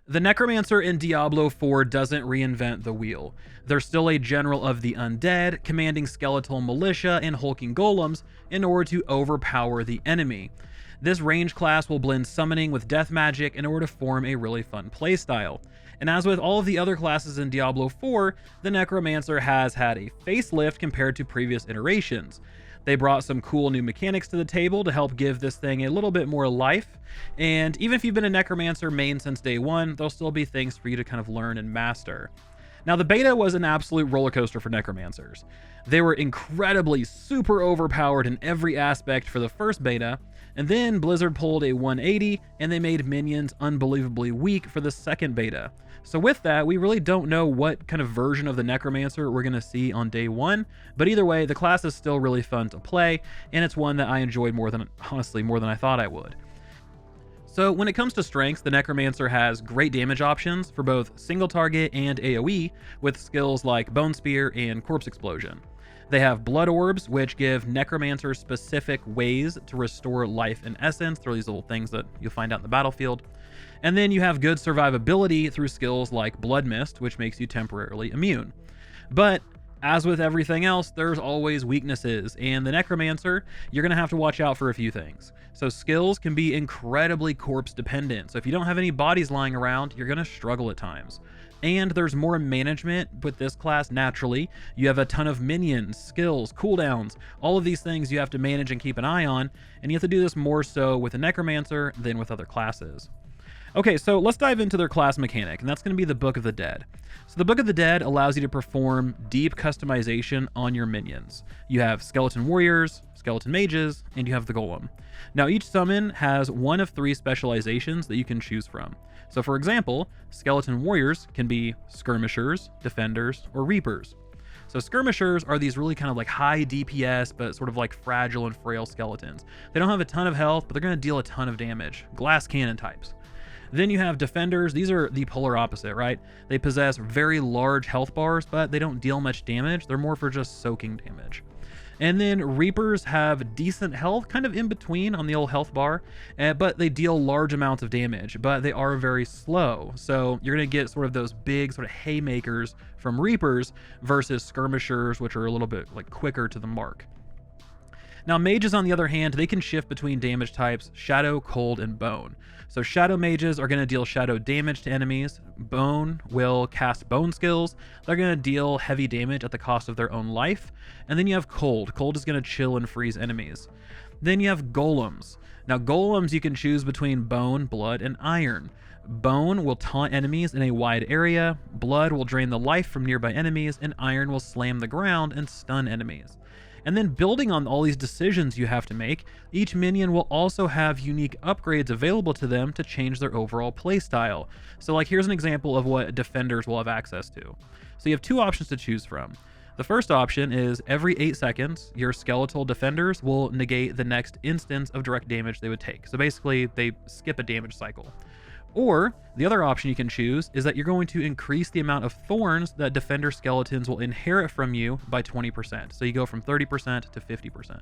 The Necromancer in Diablo 4 doesn't reinvent the wheel. They're still a general of the undead, commanding skeletal militia and hulking golems in order to overpower the enemy. This range class will blend summoning with death magic in order to form a really fun playstyle. And as with all of the other classes in Diablo 4, the Necromancer has had a facelift compared to previous iterations. They brought some cool new mechanics to the table to help give this thing a little bit more life. And even if you've been a Necromancer main since day one, there'll still be things for you to kind of learn and master. Now, the beta was an absolute roller coaster for Necromancers. They were incredibly super overpowered in every aspect for the first beta, and then Blizzard pulled a 180 and they made minions unbelievably weak for the second beta. So with that, we really don't know what kind of version of the Necromancer we're going to see on day one, but either way, the class is still really fun to play, and it's one that I enjoyed honestly more than I thought I would. So when it comes to strengths, the Necromancer has great damage options for both single target and AoE with skills like Bone Spear and Corpse Explosion. They have blood orbs, which give Necromancers specific ways to restore life and essence through these little things that you'll find out in the battlefield. And then you have good survivability through skills like Blood Mist, which makes you temporarily immune. But as with everything else, there's always weaknesses, and the Necromancer, you're going to have to watch out for a few things. So skills can be incredibly corpse dependent, so if you don't have any bodies lying around, you're going to struggle at times. And there's more management with this class naturally. You have a ton of minions, skills, cooldowns, all of these things you have to manage and keep an eye on, and you have to do this more so with a Necromancer than with other classes. Okay, so let's dive into their class mechanic, and that's going to be the Book of the Dead. So the Book of the Dead allows you to perform deep customization on your minions. You have skeleton warriors, skeleton mages, and you have the golem. Now each summon has one of 3 specializations that you can choose from. So for example, skeleton warriors can be skirmishers, defenders, or reapers. So skirmishers are these really kind of like high DPS, but sort of like fragile and frail skeletons. They don't have a ton of health, but they're going to deal a ton of damage. Glass cannon types. Then you have defenders. These are the polar opposite, right? They possess very large health bars, but they don't deal much damage. They're more for just soaking damage. And then reapers have decent health, kind of in between on the old health bar, but they deal large amounts of damage, but they are very slow. So you're going to get sort of those big sort of haymakers from reapers versus skirmishers, which are a little bit like quicker to the mark. Now mages, on the other hand, they can shift between damage types shadow, cold, and bone. So shadow mages are going to deal shadow damage to enemies. Bone will cast bone skills. They're going to deal heavy damage at the cost of their own life. And then you have cold. Cold is going to chill and freeze enemies. Then you have golems. Now golems, you can choose between bone, blood, and iron. Bone will taunt enemies in a wide area. Blood will drain the life from nearby enemies, and iron will slam the ground and stun enemies. And then building on all these decisions you have to make, each minion will also have unique upgrades available to them to change their overall playstyle. So like here's an example of what defenders will have access to. So you have 2 options to choose from. The first option is every 8 seconds, your skeletal defenders will negate the next instance of direct damage they would take. So basically they skip a damage cycle. Or the other option you can choose is that you're going to increase the amount of thorns that defender skeletons will inherit from you by 20%. So you go from 30% to 50%.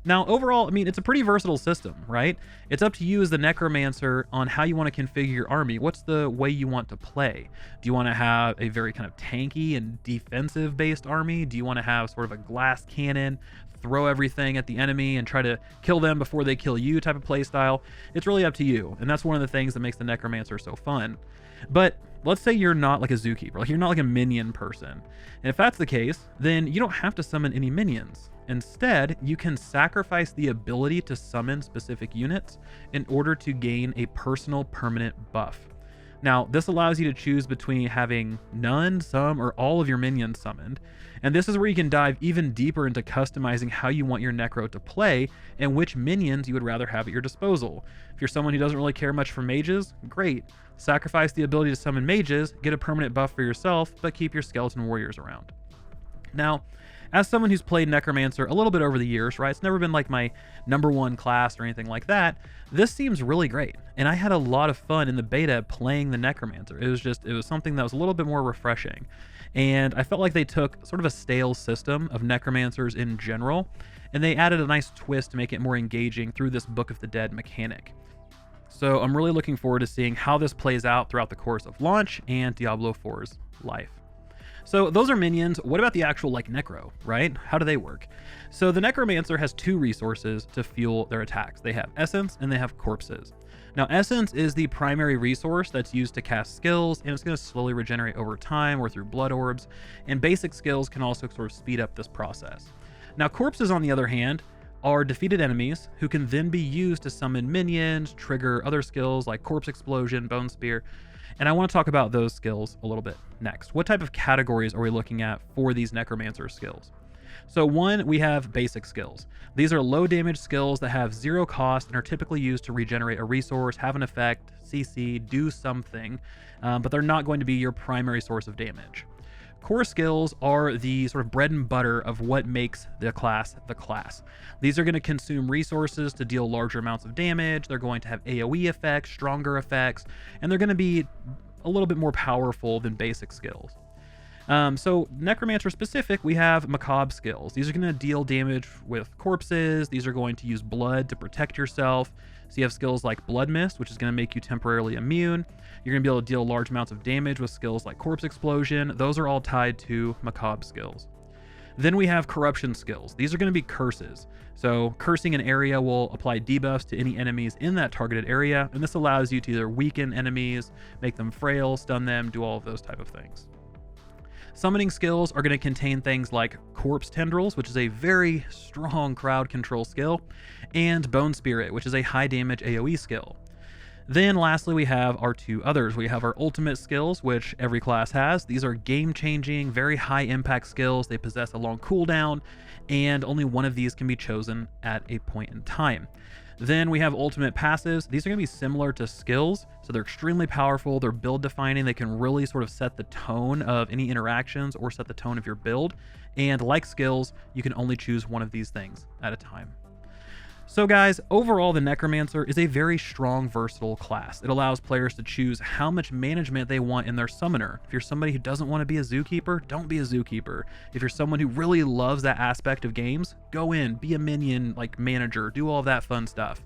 Now, overall, I mean, it's a pretty versatile system, right? It's up to you as the Necromancer on how you want to configure your army. What's the way you want to play? Do you want to have a very kind of tanky and defensive based army? Do you want to have sort of a glass cannon, throw everything at the enemy and try to kill them before they kill you type of playstyle? It's really up to you. And that's one of the things that makes the Necromancer so fun. But let's say you're not like a zookeeper, like you're not like a minion person. And if that's the case, then you don't have to summon any minions. Instead, you can sacrifice the ability to summon specific units in order to gain a personal permanent buff. Now, this allows you to choose between having none, some, or all of your minions summoned. And this is where you can dive even deeper into customizing how you want your Necro to play and which minions you would rather have at your disposal. If you're someone who doesn't really care much for mages, great. Sacrifice the ability to summon mages, get a permanent buff for yourself, but keep your skeleton warriors around. Now, as someone who's played Necromancer a little bit over the years, right? It's never been like my #1 class or anything like that. This seems really great. And I had a lot of fun in the beta playing the Necromancer. It was something that was a little bit more refreshing. And I felt like they took sort of a stale system of Necromancers in general, and they added a nice twist to make it more engaging through this Book of the Dead mechanic. So I'm really looking forward to seeing how this plays out throughout the course of launch and Diablo 4's life. So those are minions. What about the actual like necro, right? How do they work? So the Necromancer has two resources to fuel their attacks. They have essence and they have corpses. Now essence is the primary resource that's used to cast skills, and it's going to slowly regenerate over time or through blood orbs, and basic skills can also sort of speed up this process. Now corpses, on the other hand, are defeated enemies who can then be used to summon minions, trigger other skills like corpse explosion, bone spear, and I want to talk about those skills a little bit next. What type of categories are we looking at for these Necromancer skills? So one, we have basic skills. These are low damage skills that have zero cost and are typically used to regenerate a resource, have an effect, CC, do something, but they're not going to be your primary source of damage. Core skills are the sort of bread and butter of what makes the class the class. These are going to consume resources to deal larger amounts of damage. They're going to have AoE effects, stronger effects, and they're going to be a little bit more powerful than basic skills. So Necromancer specific, we have macabre skills. These are going to deal damage with corpses. These are going to use blood to protect yourself. So you have skills like Blood Mist, which is going to make you temporarily immune. You're going to be able to deal large amounts of damage with skills like Corpse Explosion. Those are all tied to macabre skills. Then we have corruption skills. These are going to be curses. So cursing an area will apply debuffs to any enemies in that targeted area, and this allows you to either weaken enemies, make them frail, stun them, do all of those type of things. Summoning skills are going to contain things like Corpse Tendrils, which is a very strong crowd control skill, and Bone Spirit, which is a high damage AoE skill. Then lastly, we have our two others. We have our ultimate skills, which every class has. These are game-changing, very high impact skills. They possess a long cooldown, and only one of these can be chosen at a point in time. Then we have ultimate passives. These are going to be similar to skills, so they're extremely powerful. They're build defining. They can really sort of set the tone of any interactions or set the tone of your build. And like skills, you can only choose one of these things at a time. So guys, overall the Necromancer is a very strong, versatile class. It allows players to choose how much management they want in their summoner. If you're somebody who doesn't want to be a zookeeper, don't be a zookeeper. If you're someone who really loves that aspect of games, go in, be a minion like manager, do all of that fun stuff.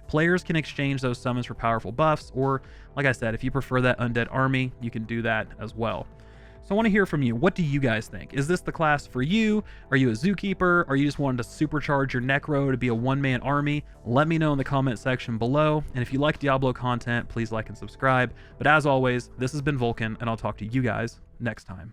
Players can exchange those summons for powerful buffs, or like I said, if you prefer that undead army, you can do that as well. So I want to hear from you. What do you guys think? Is this the class for you? Are you a zookeeper? Are you just wanting to supercharge your necro to be a one-man army? Let me know in the comment section below. And if you like Diablo content, please like and subscribe. But as always, this has been Vulkan, and I'll talk to you guys next time.